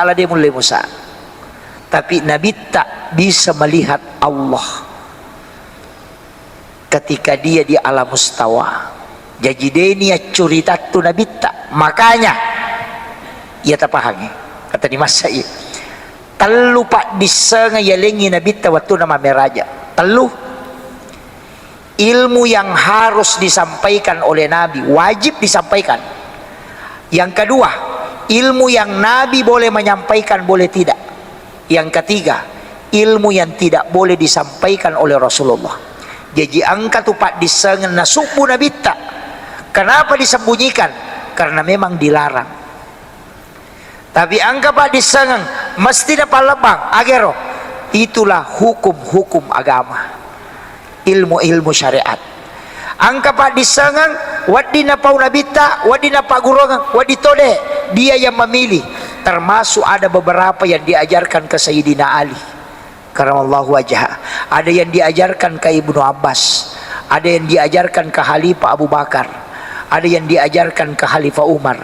Allah dia mulai Musa. Tapi Nabi tak bisa melihat Allah ketika dia di alam mustawa. Jadi dia ni cerita tu Nabi tak. Makanya ia tak paham. Kata di masa ini telu pak disenga yalengi Nabi tak waktu nama meraja. Telu ilmu yang harus disampaikan oleh Nabi, wajib disampaikan. Yang kedua, ilmu yang Nabi boleh menyampaikan, boleh tidak. Yang ketiga, ilmu yang tidak boleh disampaikan oleh Rasulullah. Jadi angka tu pak disengen nasubu Nabi tak. Kenapa disembunyikan? Karena memang dilarang. Tapi angka pak disengen mesti dapat lebang agero. Itulah hukum-hukum agama, ilmu-ilmu syariat. Angka pak disengen wadina pau nabita, wadina pak gurongan, waditode, dia yang memilih. Termasuk ada beberapa yang diajarkan ke Sayyidina Ali karamallahu wajhah, ada yang diajarkan ke Ibnu Abbas, ada yang diajarkan ke Khalifah Abu Bakar, ada yang diajarkan ke Khalifah Umar.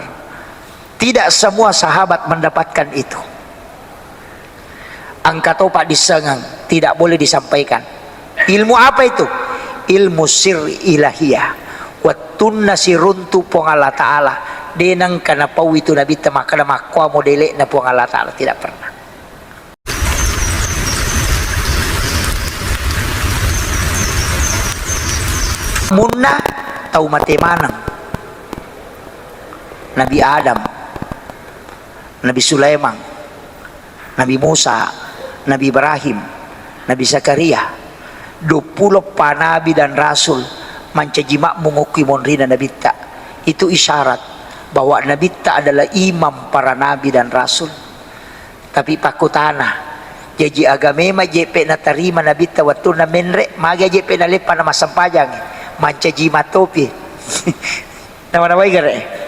Tidak semua sahabat mendapatkan itu. Angka topak disengang tidak boleh disampaikan. Ilmu apa itu? Ilmu sir ilahiyah. Wattunna siruntu pong Allah Ta'ala. Denang kana pau itu Nabi temakana makwa modele na pong Allah Ta'ala. Tidak pernah. Munna tahu mati manang. Nabi Adam, Nabi Sulaiman, Nabi Musa, Nabi Ibrahim, Nabi Zakaria, 20 panabi dan rasul mancajimak mengukui monrina Nabi tak. Itu isyarat bahwa Nabi tak adalah imam para nabi dan rasul. Tapi pakutana jadi agama JP na tarima Nabi tak waktu na menre maga JP na lepa na masampajang mancajimat topi. Nama-nama igare.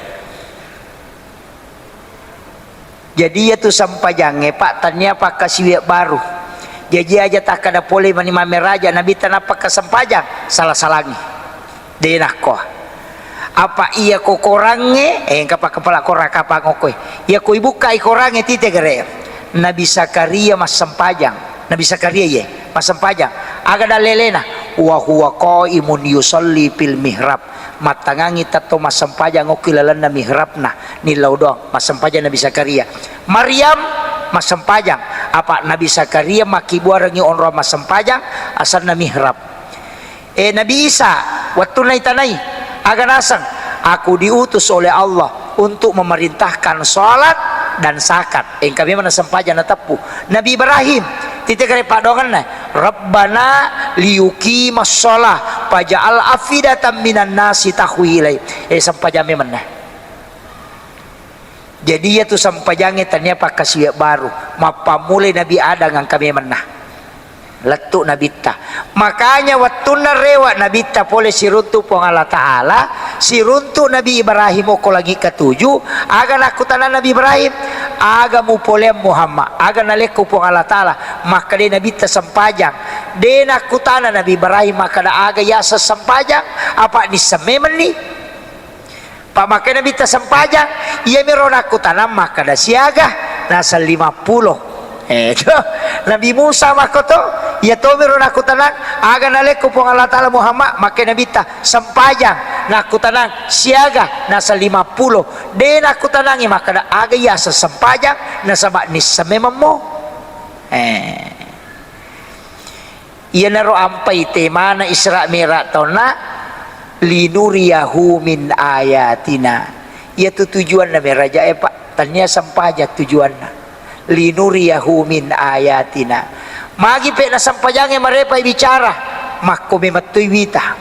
Jadi ya tu sampajangnya pak tanya pak kasih baru. Jadi aja tak ada boleh menimam meraja Nabi tanpa kesampajang salah-salangi. Denah ko. Apa iya ko korangnya kapa kepala korak apa ngokoi. Ya ko ibu kai korangnya tite gere. Nabi Zakaria mas sampajang. Nabi Zakaria ye mas sampajang. Agada lelena wa huwa qaimun yusalli fil mihrab. Matangangi tato masampajang okilalan na mihrabna nilaw dong masampajang Nabi Zakaria. Maryam masampajang apa Nabi Zakaria makibuarangi onro masampajang asal na mihrab. Nabi Isa waktu nai tanai aganasang aku diutus oleh Allah untuk memerintahkan salat dan zakat. Kami mana sampajang na tapu. Nabi Ibrahim titik kare padongan na Rabbana liyuqimas shalah faj'al afidatan minan nasi tahwi ilai. Sampajang memang nah. Jadi ya tu sampajangnya tanya pak kasih baru mapa mulai Nabi Adam yang kami menah letuk Nabi ta. Makanya waktu narewa Nabi ta boleh siruntu pong Allah Ta'ala siruntu Nabi Ibrahim ko lagi ketujuh aga nakutanan Nabi Ibrahim aga mu polem Muhammad aga naleku pong Allah Ta'ala maka dia Nabi ta sampajang dia nakutanan Nabi Ibrahim maka da aga yasa sampajang apa ni sememen ni pamakai Nabi ta sampajang ia mirona kutanam maka da siaga nasa 50 itu Nabi Musa makoto ya to mirona kutanang aga naleku pong Allah Ta'ala Muhammad maka Nabi ta sampajang nakutanang siaga nasa 50 de nakutanangi maka da aga yasa sampajang nasa ni samemam mo iya naro ampai tema na Isra Mi'raj tauna linuriyahu min ayatina. Ya tu tujuan na meraja pak tanya sampajak tujuanna linuriyahu min ayatina. Magi pe na sampajangnya marepa bicara makko mematuyita.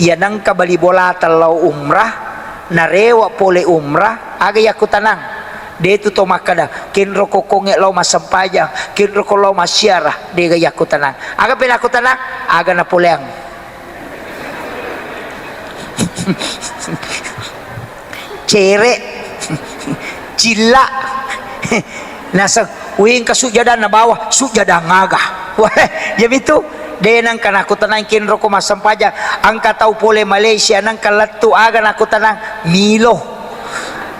Iya nang kabali bola talau umrah narewa pole umrah aga yaku tanang. De tu to makada kinro kokonge law masampajang kinro ko law masyarah de ga yaku tanang. Aga pe naku tanang aga na poleang. Cere cila nasa uing ka sujadan na bawah sujadan ngagah ya itu denang kan aku tenang kinro ko masampajang angka tau pole Malaysia nang kalatu aga aku tenang Milo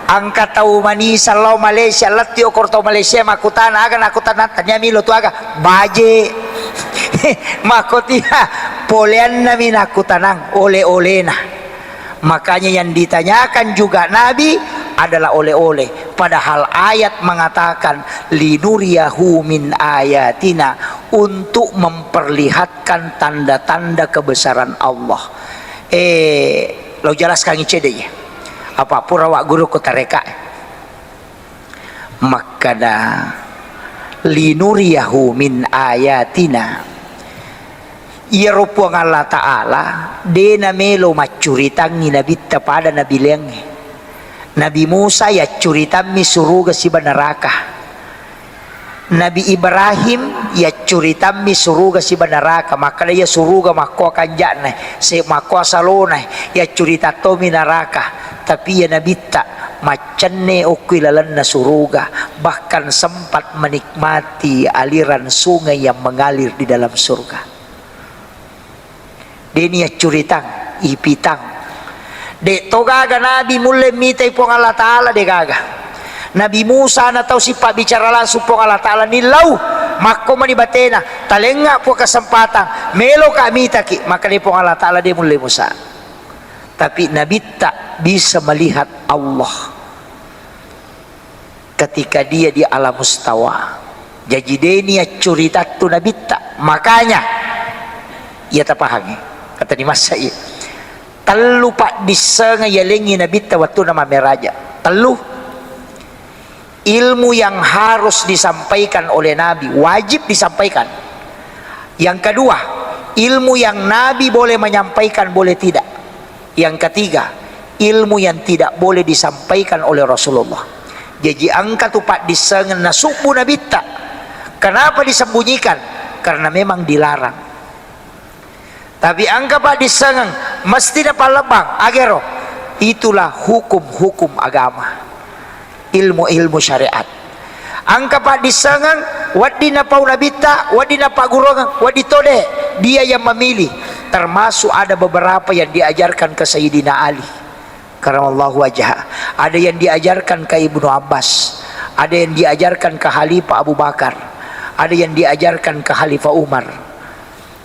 angka tahu mani salau Malaysia latio korto Malaysia makutana agan aku tanah tanya milo tu aga baje makotia polean nami aku tanang oleh-oleh nah. Makanya yang ditanyakan juga Nabi adalah oleh-oleh, padahal ayat mengatakan linuriyahu min ayatina, untuk memperlihatkan tanda-tanda kebesaran Allah. Lo jelaskan icedenya apa pura wak guru ko tareka makada linuriyahu min ayatina. Ia rupo Allah Ta'ala dena melo macuritangi Nabi pada Nabi lengi Nabi Musa ya curitammi suruga si neraka, Nabi Ibrahim ya curitammi suruga si neraka, maka dia suruga makwa kanjana se makwa salona ya curita tomi neraka. Tapi ya Nabi tak macane okuilalan na suruga, bahkan sempat menikmati aliran sungai yang mengalir di dalam surga. Denia curitang ipitang de togaga Nabi mulai mitai pong Allah Ta'ala de gaga Nabi Musa na tahu si pak bicara langsung pong Allah Ta'ala nilau mako manibatena talenga po kesempatan melo kami taki maka ni pong Allah Ta'ala de mulai Musa. Tapi Nabi tak bisa melihat Allah ketika dia di alam mustawa. Jadi denia cerita tu Nabi tak, makanya ia tak pahami kata di masa ini telu pak disanga yalengi Nabi waktu nama meraja telu ilmu yang harus disampaikan oleh Nabi wajib disampaikan. Yang kedua ilmu yang Nabi boleh menyampaikan boleh tidak. Yang ketiga ilmu yang tidak boleh disampaikan oleh Rasulullah. Jadi angka tu pak disanga nasubu Nabi tak. Kenapa disembunyikan? Karena memang dilarang. Tapi angka pak disangang mesti dapat lebang agero, itulah hukum-hukum agama, ilmu-ilmu syariat. Angka pak disangang wadina pau nabita wadina pak gurongang waditode, dia yang memilih. Termasuk ada beberapa yang diajarkan ke Sayyidina Ali karamallahu wajhah, ada yang diajarkan ke Ibnu Abbas, ada yang diajarkan ke Khalifah Abu Bakar, ada yang diajarkan ke Khalifah Umar.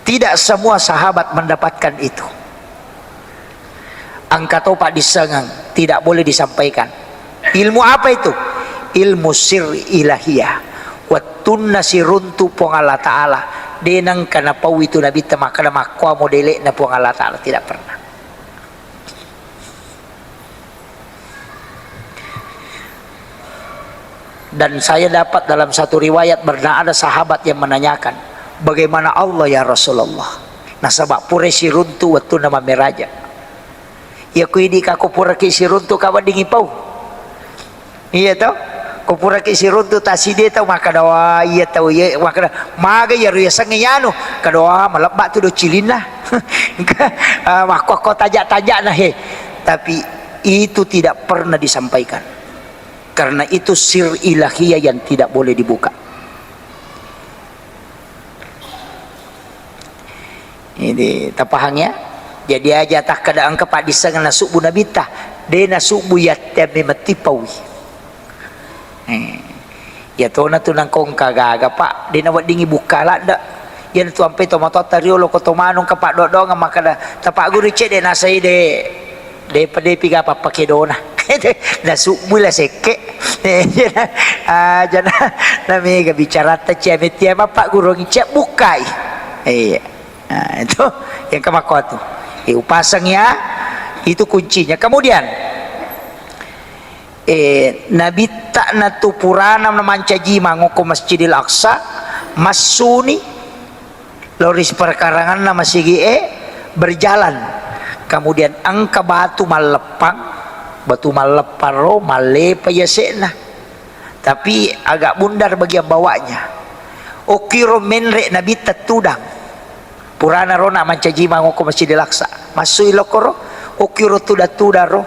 Tidak semua sahabat mendapatkan itu. Angka topak disengang tidak boleh disampaikan. Ilmu apa itu? Ilmu sir ilahiyah. Wattunna siruntu pong Allah Ta'ala denang kana pau itu Nabi temakana makwa modele na pong Allah Ta'ala tidak pernah. Dan saya dapat dalam satu riwayat pernah ada sahabat yang menanyakan, bagaimana Allah ya Rasulullah? Nasabak pura siruntu waktu nama meraja. Ya kuidi kako pura ki siruntu kawan dingi pau. Iya tau? Ko pura ki siruntu taside tau maka dawa iya tau iya maka maga ya ruya sangeyano kadoa malabak tu do cilin lah. Maka ko tajak-tajak nah he. Tapi itu tidak pernah disampaikan. Karena itu sir ilahiyah yang tidak boleh dibuka. Ini tapahangnya. Jadi aja tak kada angka pak disangan nasuk bu nabita de nasuk bu yatem matipawi. Ya to na tu nang kong kagaga pak de na dingi buka lah dak. Yan tu ampe to mato tario lo ko to manong ka pak dodong maka da tapak guru cek de nasai de pade piga apa pakedona. Nasuk bu la seke. Jana na mega bicara ta ceme tiama pak guru ngicek bukai. Iya. Nah, itu yang kemakwa tu. Upasangnya itu kuncinya. Kemudian Nabi tak natu purana namancaji mangoko Masjidil Aqsa masuni loris perkarangan nama sigi berjalan. Kemudian angka batu malepang ro malepa yasena. Tapi agak bundar bagian bawahnya. Okiro menre Nabi tatudang. Purana rona mancaji mangoko Masjidil Aqsa masui lokoro okiro tuda ro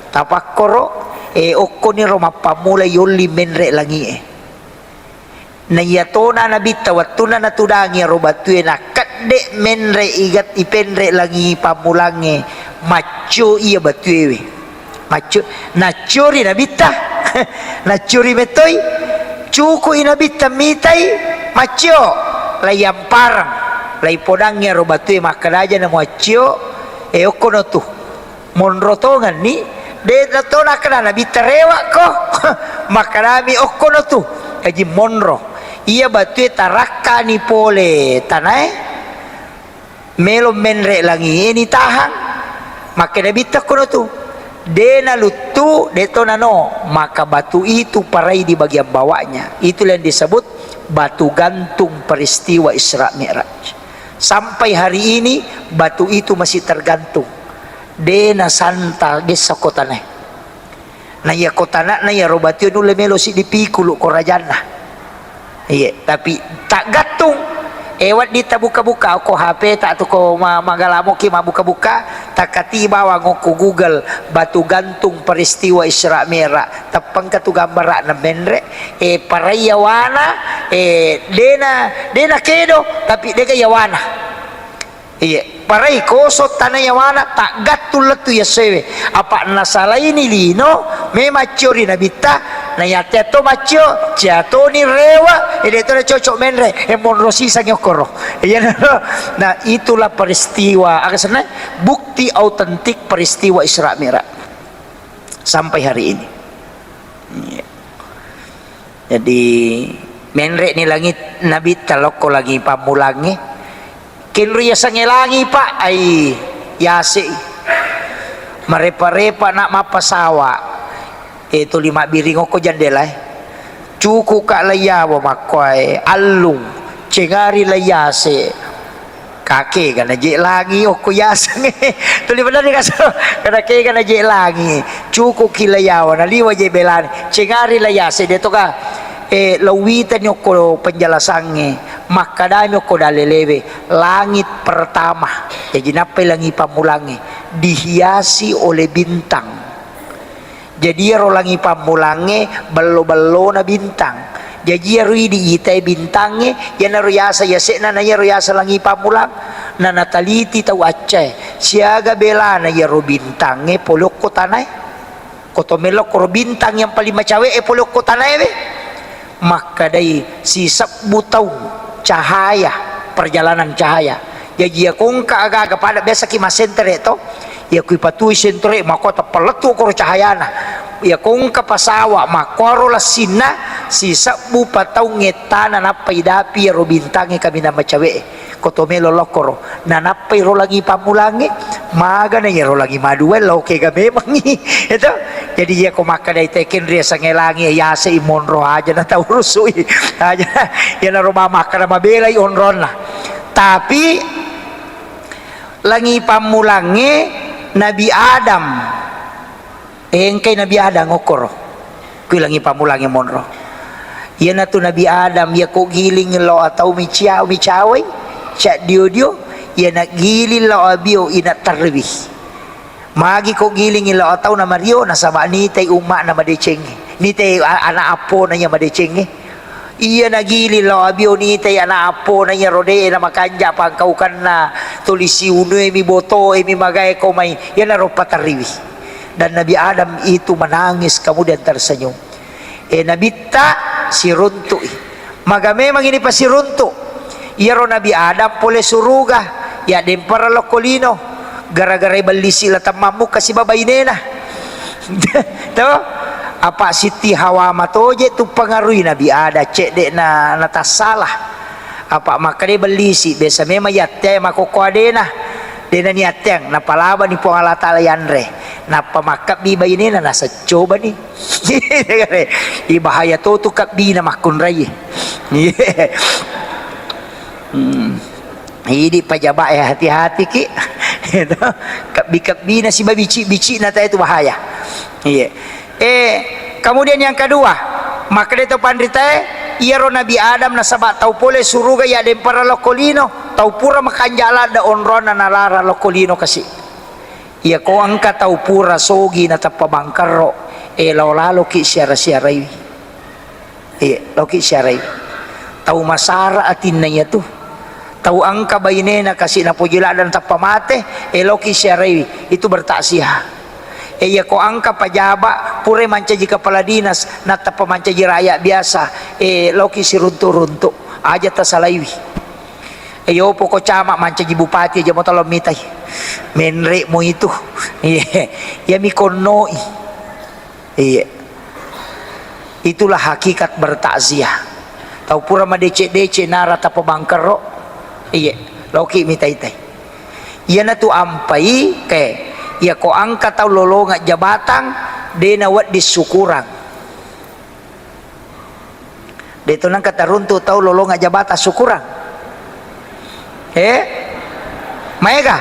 tapakoro okoni ro mapamula yoli menre langi na yatona Nabi tawatuna natudangi ro batue na kadde menre igat ipenre langi pamulange macho iya batue macu nacuri nabita nacuri metoi cuku inabita mitai macio layam parang lay podangnya robatu makadaja na macio okono tu monrotongan ni de natona kana nabita rewa ko makarami okono tu kaji monro iya batu taraka ni pole tanai melo menre langi ini tahang maka nabita kono tu dena lutu detona no maka batu itu parai di bagian bawahnya. Itulah yang disebut batu gantung peristiwa Isra Mi'raj. Sampai hari ini batu itu masih tergantung dena santa desa kotana na ya kotana na ya robatu nule melo si dipikulu korajana iya tapi tak gantung ewat di buka-buka ko HP tak tu ko magalamo ki mabuka-buka tak katiba wango ko Google batu gantung peristiwa Isra Mi'raj tapang katu gambar na benre parayawana dena kedo tapi dega yawana iya parai kosot tanah yawana tak gatul letu ya sewe apa nasala ini lino me macuri nabita na yate to macio jato ni rewa itu na cocok menre monrosi sanyokoro iya nah itulah peristiwa agasana bukti autentik peristiwa Isra Mi'raj sampai hari ini jadi menre ni langit nabi taloko lagi pamulangi kinriya sangelangi pak ay yasi marepa-repa nak mapasawa itu 5 biring ko jandela cuku ka layawa makoy alung cengari layase kake kana je langi ko yasang tuli benar ni kaso kana ke kana je langi cuku kilayawa naliwa je belani cengari layase deto ka lawitan yo ko penjelasannya makadami ko dalelebe langit pertama jadi napai langi pamulangi dihiasi oleh bintang jadi ro langi pamulangi bello na bintang jadi ro di itai bintangnya yana ro yasa yasena na ro yasa langi pamulang na nataliti tau acce siaga belana ya ro bintangnya polok ko tanay kotomelok ro bintang yang paling macawe polok ko tanay be maka dari sisap butau cahaya perjalanan cahaya jadi ya kung kaaga pada biasa ki masenter itu ya kui patui sentre makota peletu ko cahayana ya kung kapasawa makoro lasina sisap bu patau ngetana napai dapi ro bintangi kami nama cawe kotomelo lokoro nanapai ro lagi pamulangi maga na ro lagi maduel lo ke memang itu jadi ya ko maka dai teken ria sangelangi ya se imonro aja na tau rusui aja ya na rumah makan mabelai onron lah tapi langi pamulangi Nabi Adam engkai Nabi Adam ngokoro kui langi pamulangi monro ya na tu Nabi Adam ya ko giling lo atau micawe cak dio ya nak gilin lo abio ina terlebih magi ko giling lo atau na Mario na sama ni tay umak na madeceng ni tay anak apo na nya madeceng iya na gilin lo abio ni tay anak apo na nya rode na makanja pangkau kan na tulisi unue mi boto mi magay ko may yan na ro patarliwi dan Nabi Adam itu menangis kemudian tersenyum nabita si runtu maga memang ini pasti runtu iyaro Nabi Adam pole suruga ya dempara lokolino gara-gara balisi latamamu kasih babainena to apa Siti Hawa matoje tu pengaruhi Nabi Adam cek dek na natasalah apa maka dia balisi biasa memang yatte makoko adena dena niateng napalaba ni po Allah taala yanre napa makap bi bainena nasa coba ni ibahaya to kabi na makun ray Ini pajaba hati-hati ki. Kabi na si bici na tayo itu bahaya. Iya. Kemudian yang kedua, maka itu pandrita iyaro Nabi Adam na sabat tau pole suruga ya dem para lokolino tau pura makanjala da onron na nalara lokolino kasi. Iya ko angka tau pura sogi na tapabangkaro lalo ki siara-siarai. Iya, lo ki siarai. Tau masara atin na iya tu. Tahu angka bainena kasih na pujila dan tapamate eloki syar'i itu bertaksiah ya ko angka pajaba pure mancaji kepala dinas nata pemancaji rakyat biasa loki si runtu aja tasalaiwi yo poko camak mancaji bupati aja mau tolong mitai menre mo itu ya mikonoi itulah hakikat bertakziah tau pura ma DC nara tapa bangkero loki mitai iya na tu ampai ke ya ko angka tau lolonga jabatan dena wat disukurang deto nang kata runtu tau lolonga jabatan sukurang maega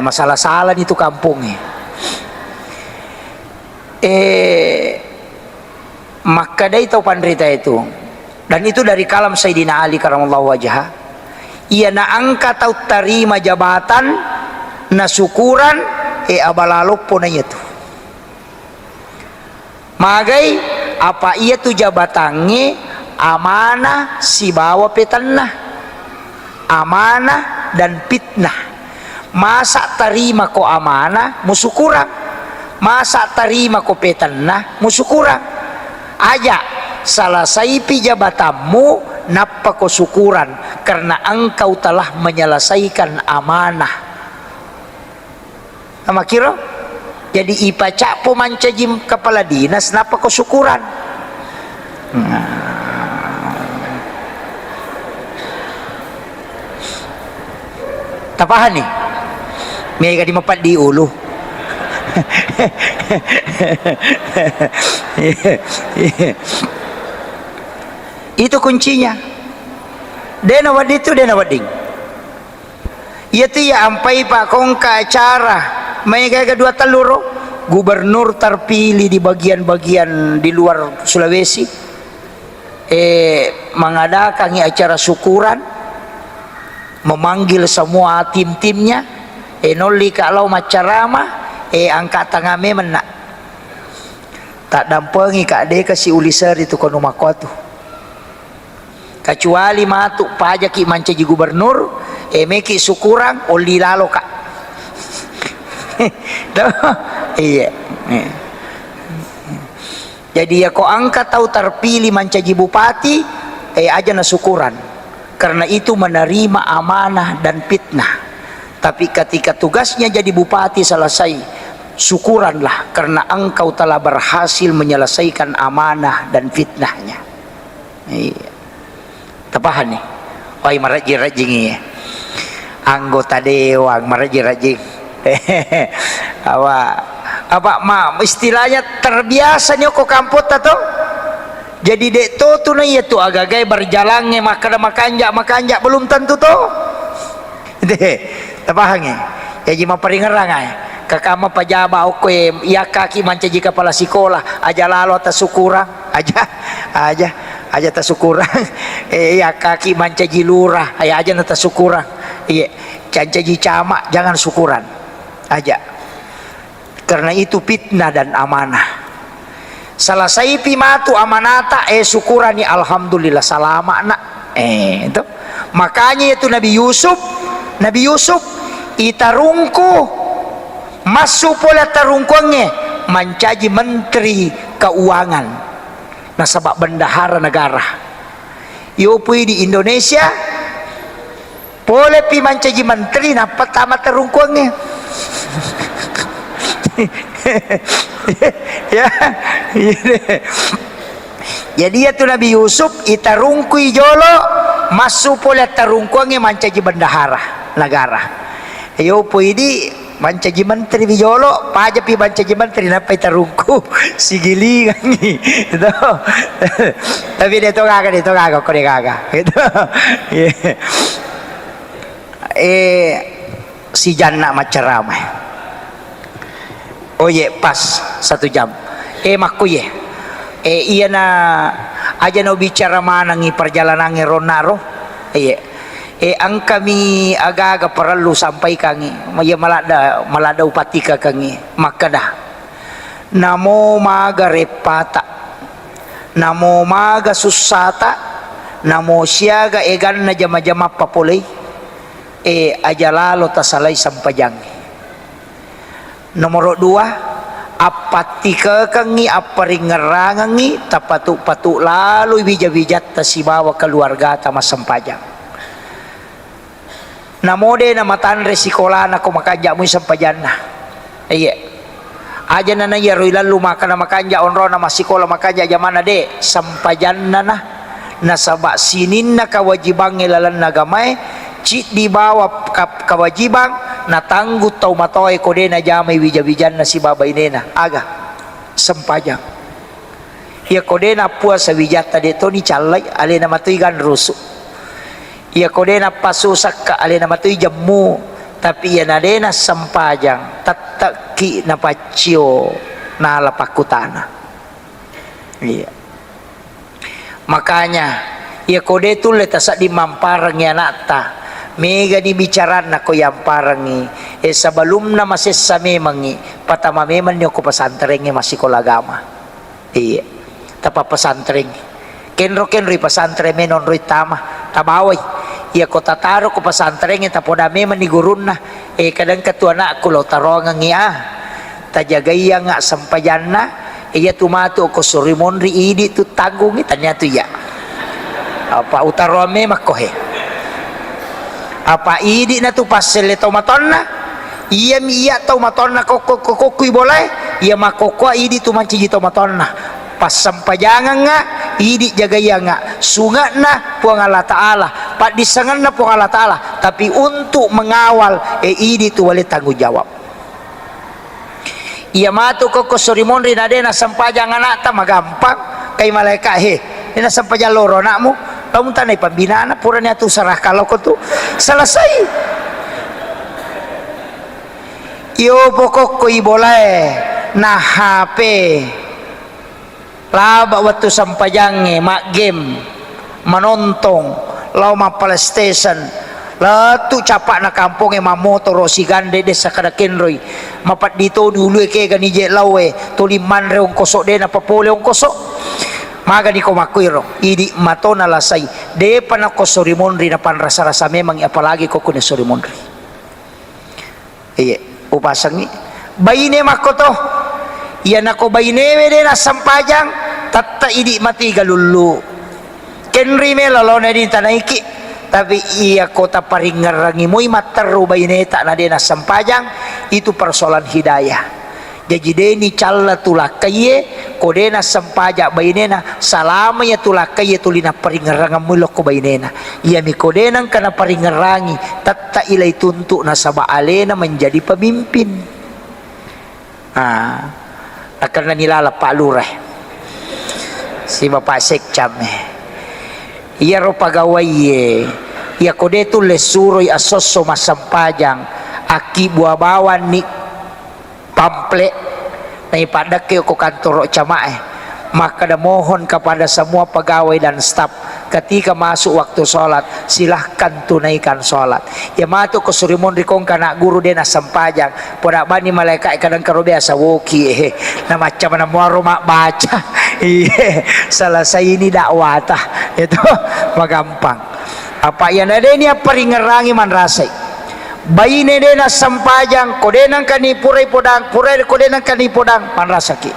masalah salah itu kampungnya maka dari tahu pandrita itu dan itu dari kalam Sayyidina Ali karamallahu wajhah ia na angka tahu terima jabatan na syukuran abalalo pun itu magai apa ia tu jabatannya amanah si bawa petanah amanah dan fitnah masa terima ko amanah musyukurang masa terima ko petanah musyukurang aja selesai jabatanmu napa ko syukuran karena engkau telah menyelesaikan amanah sama kira jadi ipaca po mancajim kepala dinas napa ko syukuran tapahan nih mereka di mapat di ulu itu kuncinya dena wading itu ya ampai pak kongka acara mereka kedua telur gubernur terpilih di bagian-bagian di luar Sulawesi mengadakan acara syukuran memanggil semua tim-timnya noli kalau macarama angkat tangan memang nak tak dampengi kak deka si uliser itu kono makotu kecuali matuk pajaki mancaji gubernur meki syukuran oli lalo kak iya jadi ya kok angkat tahu terpilih mancaji bupati aja na syukuran karena itu menerima amanah dan fitnah tapi ketika tugasnya jadi bupati selesai syukuranlah karena engkau telah berhasil menyelesaikan amanah dan fitnahnya tepahan nih wah maraji-rajing ya anggota dewan maraji-rajing apa istilahnya terbiasa nih kok kamput atau jadi dek tuh nih itu agak-agak berjalannya makanjak belum tentu tuh deh tepahannya ya jima peringerang kakama pajaba oke ya kaki mancaji kepala sekolah aja lalu atas syukurang aja tas syukurang ya kaki mancaji lurah aja atas syukurang iya cancaji camak jangan syukuran aja karena itu fitnah dan amanah selesai pimatu amanata syukuran nih alhamdulillah salama nak itu makanya itu Nabi Yusuf itarungku masuk pola tarungkuangnya mencaji menteri keuangan nasabak bendahara negara yopui di Indonesia boleh pi mencaji menteri nah pertama tarungkuangnya ya jadi itu Nabi Yusuf itarungkui jolo masuk pola tarungkuangnya mencaji bendahara negara yopui di mancaji menteri bijolo pajak pi mancaji menteri napa tarungku sigilingan nih itu tapi dia tuh kagak kok dia kagak itu si Jana maceramai oh ye pas 1 jam makku ye iya na aja no bicara mana ngi perjalanannya ronaro ang kami agak-agak perlu sampai kangi maya malada upatika kangi maka dah namo maga repata namo maga susata namo siaga egan na jama-jama papolay aja lalo tasalay sampajang Nomor 2, apati kekangi aparingerangangi tapatu-patu lalu bijat-bijat ta si bawa keluarga ta masampajang. Namode na matan resikola na kumakanja mo sampajan na. Iya. Aja na ya roilan lumaka na makanja onro na masikola makanja jamana de sampajan na nasaba sinin na kawajibang ilalan nagamay ci di bawa kawajibang natanggut tau matoy ko de na jamay wijabijan na si babay nena aga sampajang. Iya ko de na puas sa wijata dito ni chalay ali na matuigan rusu. Iya ko de na pasusak ka ali na matuy jammu tapi ya nadena sampajang tataki na pacio na lapakutana. Iya. Makanya ya kode tu letasa di mamparang ya nata mega di bicaran na ko yang parangi sebelum na masesame mangi patama meman niyo ko pasantrengi masih kolagama. Iya. Tapa pasantring kenro pasantre menon roy tama tabaway. Iya ko tataro ko pasantren ita po dami manigurun na kadang katua na ko lo tarongan niya tajagaya nga sampayan na iya tumato ko surimon ri idi tu tanggung itanya tu ya apa utarome makohe apa idi na tu pasel tomaton na iya miya tomaton na kokoi boleh iya makoko idi tu manci tomaton na pas sampajangan nga idi jagaya nga sunga na po ang Allah Ta'ala padisangan na po ang Allah Ta'ala tapi untuk mengawal idi tu wali tanggung jawab. Iya matu ko sorimon rin ade na sampajangan na ta magampang kay malaika ina sampajan loro na mo lamun tanay pambinaan na pura niya tu sarah kalau ko tu selesai iyo pokok ko ibolay na HP laba waktu sampajange mak game manontong lau ma PlayStation latu capak na kampung ma motor si gande de sakadakin roy mapat dito dulu ke gani je lawe tuliman reong kosok de na papole ong kosok maga di ko makuiro idi mato na lasay de pana ko sorimonri na pan rasa-rasa memang apalagi ko kuno sorimonri iya upasang ni bayine makoto iya nako bayine de na sampajang tatta idi mati galulu kenri me lolo na din tanaiki tapi iya kota paringarangi moy mataru bayineta na din na sampajang itu persoalan hidayah jadi deni calla tulakaye kodena sampaja bayinena salama ya tulakaye tulina paringarangan mulok ko bayinena iya mi kodenang kana paringarangi tatta ilay tuntu na sa baalena menjadi pemimpin akan na nilala Pak Lurah si Bapak Sekcam iya ro pagawai iya kode tu lesuroy asoso masampajang aki buah bawan ni pample na ipadak kayo ko kantor camae maka da mohon kepada semua pegawai dan staf ketika masuk waktu sholat silahkan tunaikan sholat ya matu ko surimon rikong kana guru dena sampajang poda bani malaikat kadang karo biasa woki na macam na muaro mak baca selesai ini dakwah itu magampang apa yan ada ini paringerangi man rasay bayi nede na sampajang kodenang kani purai podang purai kodenang kani podang man rasaki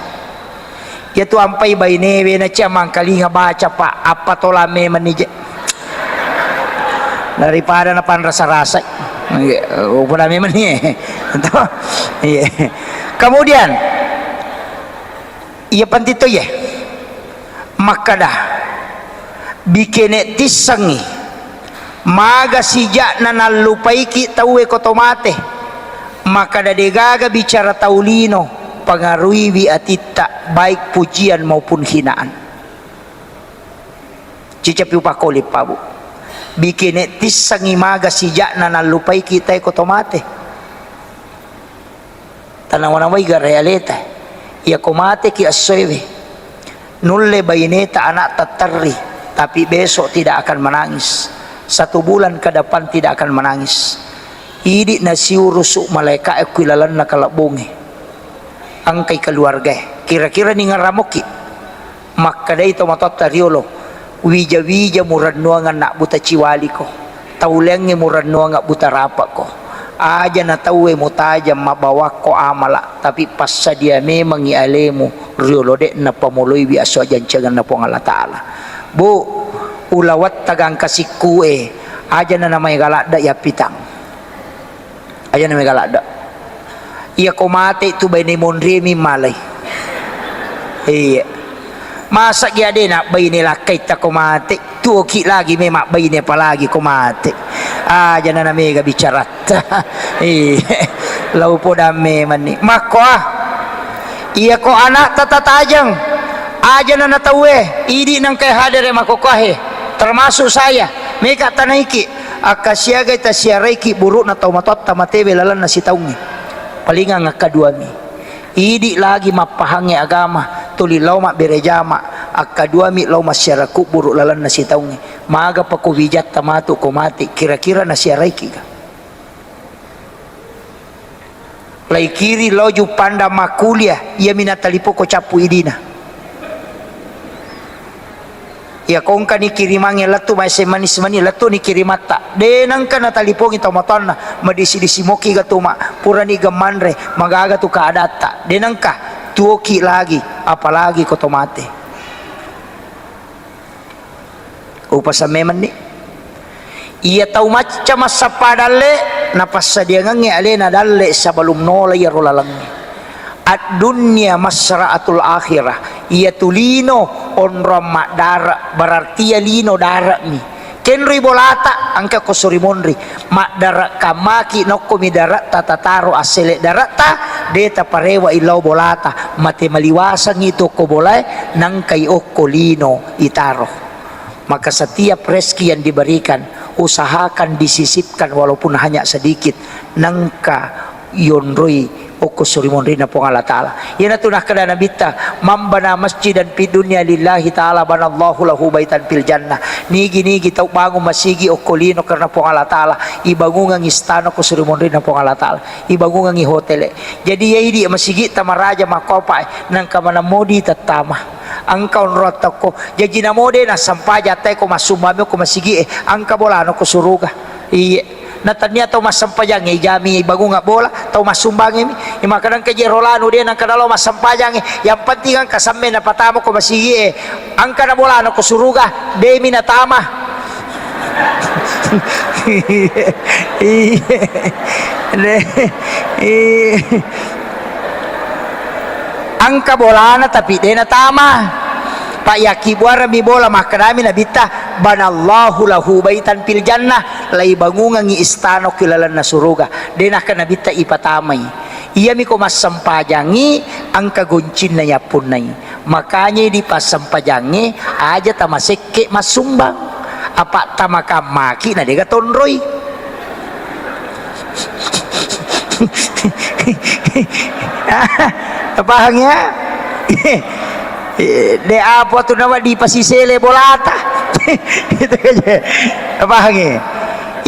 yaitu ampai bayi nebe na camang kali baca pak apa tolame menije daripada na pan rasa-rasa udah memang nih kemudian ia pantito ya maka dah bikin tisangi maga sijak na nalupai ki tawe kotomate maka dah degaga bicara taulino pengaruhi atita baik pujian maupun hinaan cicap upakoli pabu bikin tisangi maga sijak na nalupai kita kotomate tanang-wanaway ga realita ya komate ki asoewe nulle bayineta anak tatari tapi besok tidak akan menangis 1 bulan ke depan tidak akan menangis idi nasiurusuk malaikat ekuilalan na kalabungi angkai keluarga kira-kira ni ngaramoki maka dai tomatot tariolo wija-wija murad nuangan nak buta ciwali ko taulenge murad nuangan buta rapa ko aja na tahu mo tajam mabawa ko amala tapi pas sadia memang ialemu riolode na pamuloy bi aso jancangan na po Allah Ta'ala bu ulawat tagang kasikue aja na namay galada ya pitang aja na may galada iya kumate tu bay ni monremi malay iya masa dia na bay nila kay ta kumate tuoki lagi memang bay niya palagi kumate aja na namega bicarat lau po dame mani mako iya ko anak tatatajang aja na natawe idi nang kay hadere makokahe termasuk saya meka tanaiki akasyaga ita siyareiki buruk na tau matot tamatebe lalan na sitaungi palingan ngakadua mi idi lagi mapahangi agama tulilaw mak berejama akadua mi law masyaraku buruk lalan na sitaungi maga pa ko wijat tamatu ko mati kira-kira na siyareiki ka lai kiri law ju panda makulia ia minatalipo ko capu idina ya kong ka ni kirimangi latu may semanis mani latu ni kirimata denang ka natalipong ito matana madisi-disi moki gatuma purani gamanre magaga tu kaadata denang ka tuoki lagi apalagi ko tomate upasa meman ni iya tau macam masa padalle napasa dia ngange alena dalle sabalum nola ya rolalang ad dunya masra'atul akhirah ia tulino onrama dara berarti ya lino dara mi kenri bolata angka kosori monri mak dara kamaki nokko mi dara tatataro asele darata deta parewa ilau bolata mate maliwasan itu ko boleh nang kay okko lino itaro maka setiap rezeki yang diberikan usahakan disisipkan walaupun hanya sedikit nangka yonroi oko surimonri na po Allah Ta'ala yan natunah kada nabita mambana masjidan pi dunya lillahi ta'ala banallahu lahu baitan pil jannah nigi tau bangun masigi okolino karena po Allah Ta'ala ibangungang istano ko surimonri na po Allah Ta'ala ibangungang hotele jadi ya idi masigi tamaraja makopa nang kamanamodi tatama angkau nrota ko jadi namode na sampaja tay ko masumami ko masigi angka bolano ko suruga iya natanya tau masampajang jami bagu nga bola tau masumbang mi imakadang kejerolano dia nang kadalo masampajang yang penting ang kasamme na patamo ko masigi angka na bola no ko suruga demi na tama angka bola na tapi de na tama Pak Yaki buara mi bola makanami nabita banallahu lahu baitan pil jannah lai bangungan istano kilalan na suruga dena ka nabita ipatamay iya mi ko masampajangi ang kaguncin na yapon na makanya di pasampajangi aja tamaseke masumbang apa tamakamaki na dega tonroy apahangnya de apa tu nama di pasisele bolata itu aja apa hangi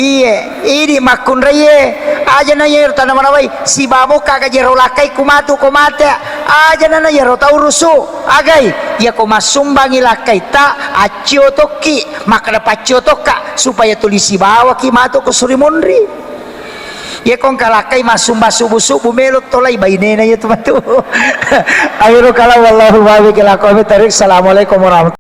iya ini makun raye aja na yer tanam nawai si babo kagak jerolakai kumatu kumate aja na yer tau rusu agai ya ko masumbangi lakai ta acio toki makna pacio toka supaya tulisi bawa kimatu ko surimonri ya kong kalakai masumba subuh-subuh melot tolai bainena ya teman-teman akhirul kalam wallahu wabillahi taufiq. Assalamualaikum warahmatullahi